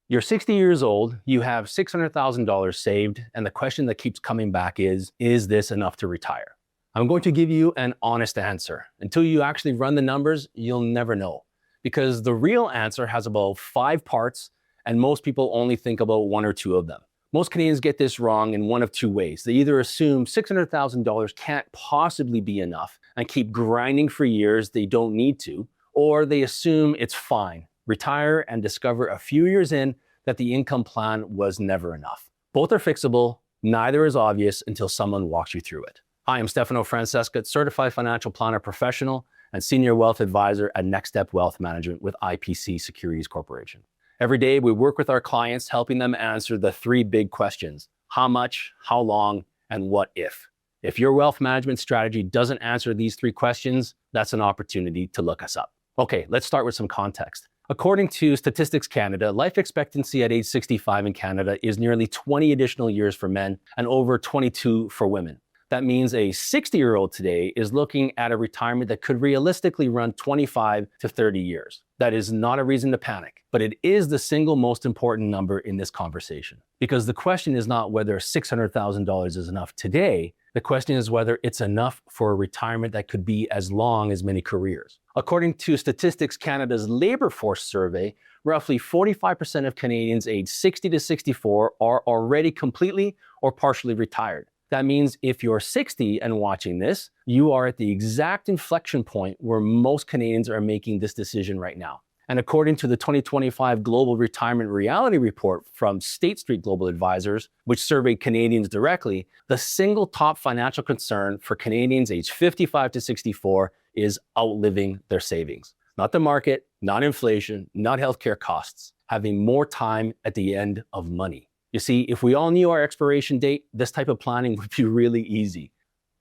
You're 60 years old, you have $600,000 saved, and the question that keeps coming back is this enough to retire? I'm going to give you an honest answer. Until you actually run the numbers, you'll never know. Because the real answer has about 5 parts, and most people only think about 1 or 2 of them. Most Canadians get this wrong in one of 2 ways. They either assume $600,000 can't possibly be enough and keep grinding for years they don't need to, or they assume it's fine, retire, and discover a few years in that the income plan was never enough. Both are fixable, neither is obvious until someone walks you through it. Hi, I'm Stefano Francesca, Certified Financial Planner Professional and Senior Wealth Advisor at Next Step Wealth Management with IPC Securities Corporation. Every day, we work with our clients, helping them answer the 3 big questions: how much, how long, and what if. If your wealth management strategy doesn't answer these 3 questions, that's an opportunity to look us up. Okay, let's start with some context. According to Statistics Canada, life expectancy at age 65 in Canada is nearly 20 additional years for men and over 22 for women. That means a 60-year-old today is looking at a retirement that could realistically run 25 to 30 years. That is not a reason to panic, but it is the single most important number in this conversation. Because the question is not whether $600,000 is enough today, the question is whether it's enough for a retirement that could be as long as many careers. According to Statistics Canada's Labour Force Survey, roughly 45% of Canadians aged 60 to 64 are already completely or partially retired. That means if you're 60 and watching this, you are at the exact inflection point where most Canadians are making this decision right now. And according to the 2025 Global Retirement Reality Report from State Street Global Advisors, which surveyed Canadians directly, the single top financial concern for Canadians aged 55 to 64 is outliving their savings. Not the market, not inflation, not healthcare costs, having more time at the end of money. You see, if we all knew our expiration date, this type of planning would be really easy.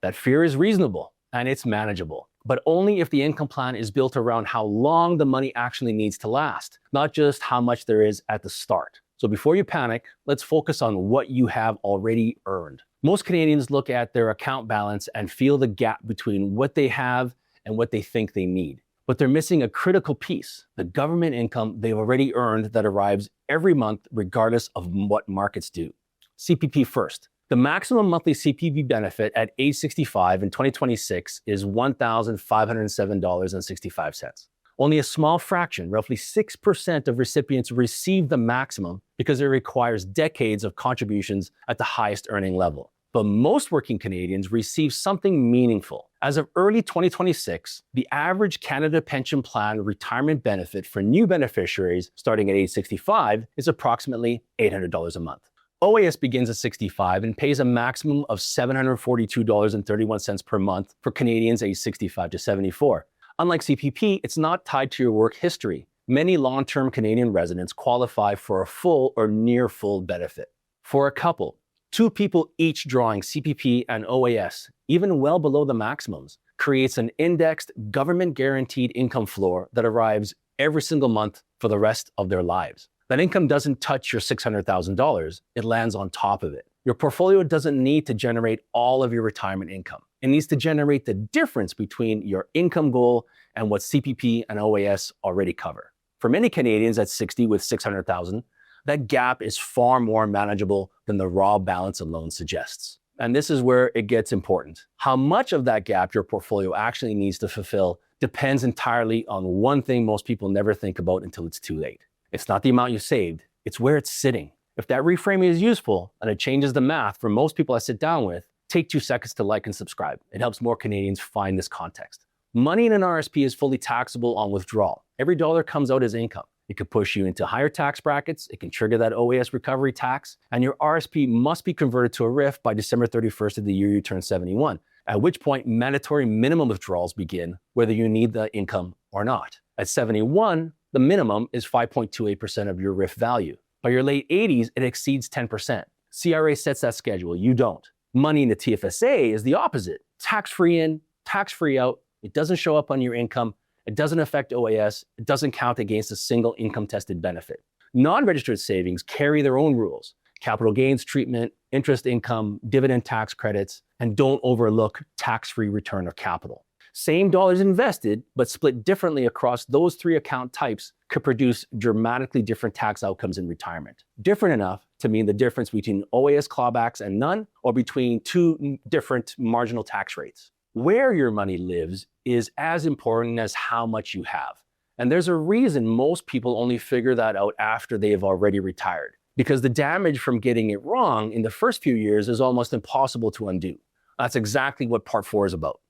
That fear is reasonable and it's manageable, but only if the income plan is built around how long the money actually needs to last, not just how much there is at the start. So before you panic, let's focus on what you have already earned. Most Canadians look at their account balance and feel the gap between what they have and what they think they need. But they're missing a critical piece: the government income they've already earned that arrives every month regardless of what markets do. CPP first. The maximum monthly CPP benefit at age 65 in 2026 is $1,507.65. Only a small fraction, roughly 6% of recipients receive the maximum because it requires decades of contributions at the highest earning level. But most working Canadians receive something meaningful. As of early 2026, the average Canada Pension Plan retirement benefit for new beneficiaries starting at age 65 is approximately $800 a month. OAS begins at 65 and pays a maximum of $742.31 per month for Canadians aged 65 to 74. Unlike CPP, it's not tied to your work history. Many long-term Canadian residents qualify for a full or near full benefit. For a couple, 2 people each drawing CPP and OAS, even well below the maximums, creates an indexed, government-guaranteed income floor that arrives every single month for the rest of their lives. That income doesn't touch your $600,000, it lands on top of it. Your portfolio doesn't need to generate all of your retirement income. It needs to generate the difference between your income goal and what CPP and OAS already cover. For many Canadians at 60 with $600,000, that gap is far more manageable than the raw balance alone suggests. And this is where it gets important. How much of that gap your portfolio actually needs to fulfill depends entirely on one thing most people never think about until it's too late. It's not the amount you saved, it's where it's sitting. If that reframing is useful and it changes the math for most people I sit down with, take 2 seconds to like and subscribe. It helps more Canadians find this context. Money in an RRSP is fully taxable on withdrawal. Every dollar comes out as income. It could push you into higher tax brackets, it can trigger that OAS recovery tax, and your RRSP must be converted to a RRIF by December 31st of the year you turn 71, at which point mandatory minimum withdrawals begin, whether you need the income or not. At 71, the minimum is 5.28% of your RRIF value. By your late 80s, it exceeds 10%. CRA sets that schedule, you don't. Money in the TFSA is the opposite. Tax-free in, tax-free out, it doesn't show up on your income, it doesn't affect OAS, it doesn't count against a single income-tested benefit. Non-registered savings carry their own rules: capital gains treatment, interest income, dividend tax credits, and don't overlook tax-free return of capital. Same dollars invested, but split differently across those 3 account types could produce dramatically different tax outcomes in retirement. Different enough to mean the difference between OAS clawbacks and none, or between two different marginal tax rates. Where your money lives is as important as how much you have. And there's a reason most people only figure that out after they have already retired, because the damage from getting it wrong in the first few years is almost impossible to undo. That's exactly what Part 4 is about.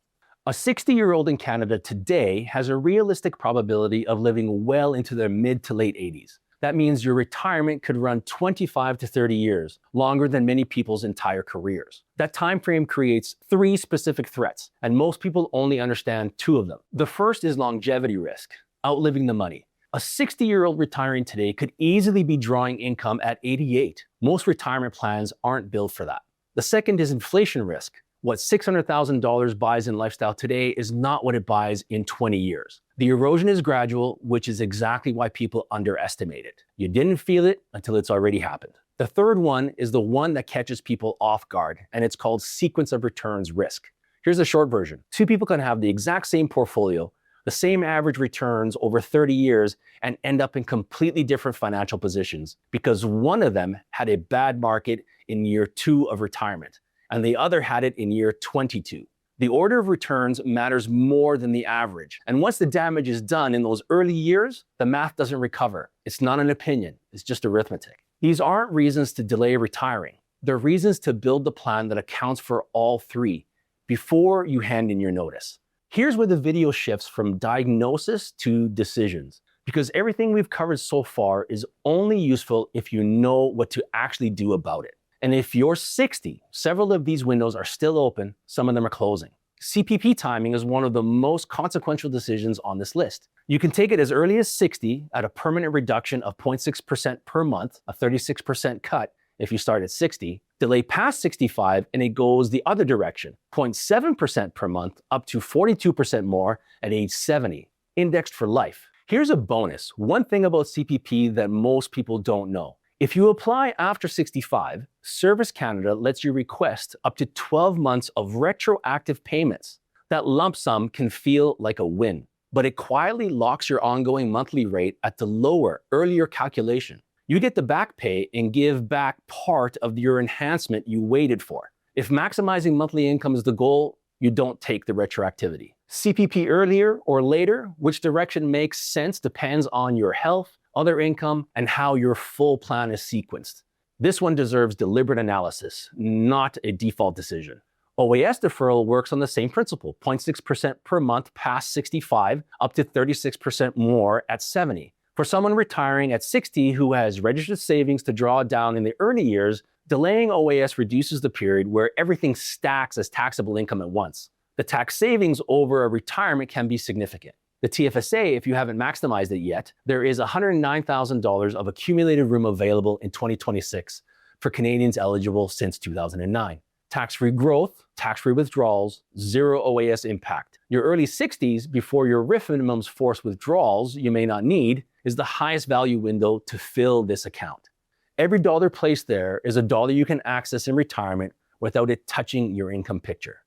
A 60-year-old in Canada today has a realistic probability of living well into their mid to late 80s. That means your retirement could run 25 to 30 years, longer than many people's entire careers. That time frame creates 3 specific threats, and most people only understand 2 of them. The first is longevity risk, outliving the money. A 60-year-old retiring today could easily be drawing income at 88. Most retirement plans aren't built for that. The second is inflation risk. What $600,000 buys in lifestyle today is not what it buys in 20 years. The erosion is gradual, which is exactly why people underestimate it. You didn't feel it until it's already happened. The third one is the one that catches people off guard, and it's called sequence of returns risk. Here's the short version. 2 people can have the exact same portfolio, the same average returns over 30 years, and end up in completely different financial positions because one of them had a bad market in year 2 of retirement, and the other had it in year 22. The order of returns matters more than the average. And once the damage is done in those early years, the math doesn't recover. It's not an opinion, it's just arithmetic. These aren't reasons to delay retiring. They're reasons to build the plan that accounts for all 3 before you hand in your notice. Here's where the video shifts from diagnosis to decisions, because everything we've covered so far is only useful if you know what to actually do about it. And if you're 60, several of these windows are still open, some of them are closing. CPP timing is one of the most consequential decisions on this list. You can take it as early as 60 at a permanent reduction of 0.6% per month, a 36% cut if you start at 60. Delay past 65 and it goes the other direction, 0.7% per month up to 42% more at age 70, indexed for life. Here's a bonus. One thing about CPP that most people don't know. If you apply after 65, Service Canada lets you request up to 12 months of retroactive payments. That lump sum can feel like a win, but it quietly locks your ongoing monthly rate at the lower, earlier calculation. You get the back pay and give back part of your enhancement you waited for. If maximizing monthly income is the goal, you don't take the retroactivity. CPP earlier or later, which direction makes sense depends on your health, other income, and how your full plan is sequenced. This one deserves deliberate analysis, not a default decision. OAS deferral works on the same principle, 0.6% per month past 65, up to 36% more at 70. For someone retiring at 60 who has registered savings to draw down in the early years, delaying OAS reduces the period where everything stacks as taxable income at once. The tax savings over a retirement can be significant. The TFSA, if you haven't maximized it yet, there is $109,000 of accumulated room available in 2026 for Canadians eligible since 2009. Tax-free growth, tax-free withdrawals, 0 OAS impact. Your early 60s, before your RRIF minimums force withdrawals you may not need, is the highest value window to fill this account. Every dollar placed there is a dollar you can access in retirement without it touching your income picture.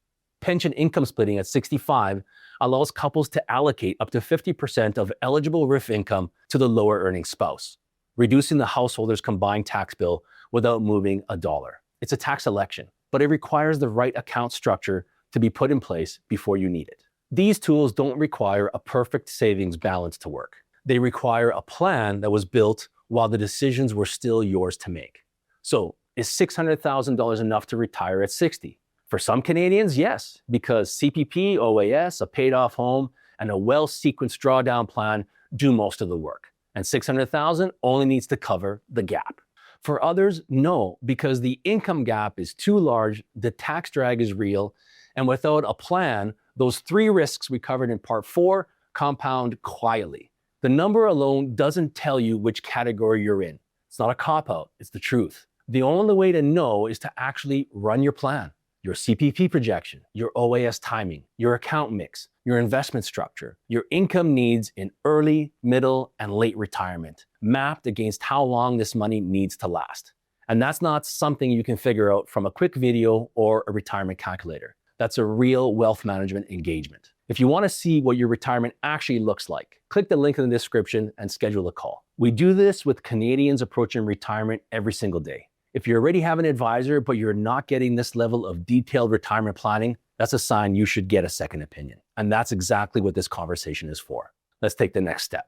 Pension income splitting at 65 allows couples to allocate up to 50% of eligible RRIF income to the lower earning spouse, reducing the householder's combined tax bill without moving a dollar. It's a tax election, but it requires the right account structure to be put in place before you need it. These tools don't require a perfect savings balance to work. They require a plan that was built while the decisions were still yours to make. So, is $600,000 enough to retire at 60? For some Canadians, yes, because CPP, OAS, a paid-off home, and a well-sequenced drawdown plan do most of the work. And $600,000 only needs to cover the gap. For others, no, because the income gap is too large, the tax drag is real, and without a plan, those 3 risks we covered in Part 4 compound quietly. The number alone doesn't tell you which category you're in. It's not a cop-out, it's the truth. The only way to know is to actually run your plan. Your CPP projection, your OAS timing, your account mix, your investment structure, your income needs in early, middle, and late retirement, mapped against how long this money needs to last. And that's not something you can figure out from a quick video or a retirement calculator. That's a real wealth management engagement. If you want to see what your retirement actually looks like, click the link in the description and schedule a call. We do this with Canadians approaching retirement every single day. If you already have an advisor, but you're not getting this level of detailed retirement planning, that's a sign you should get a second opinion. And that's exactly what this conversation is for. Let's take the next step.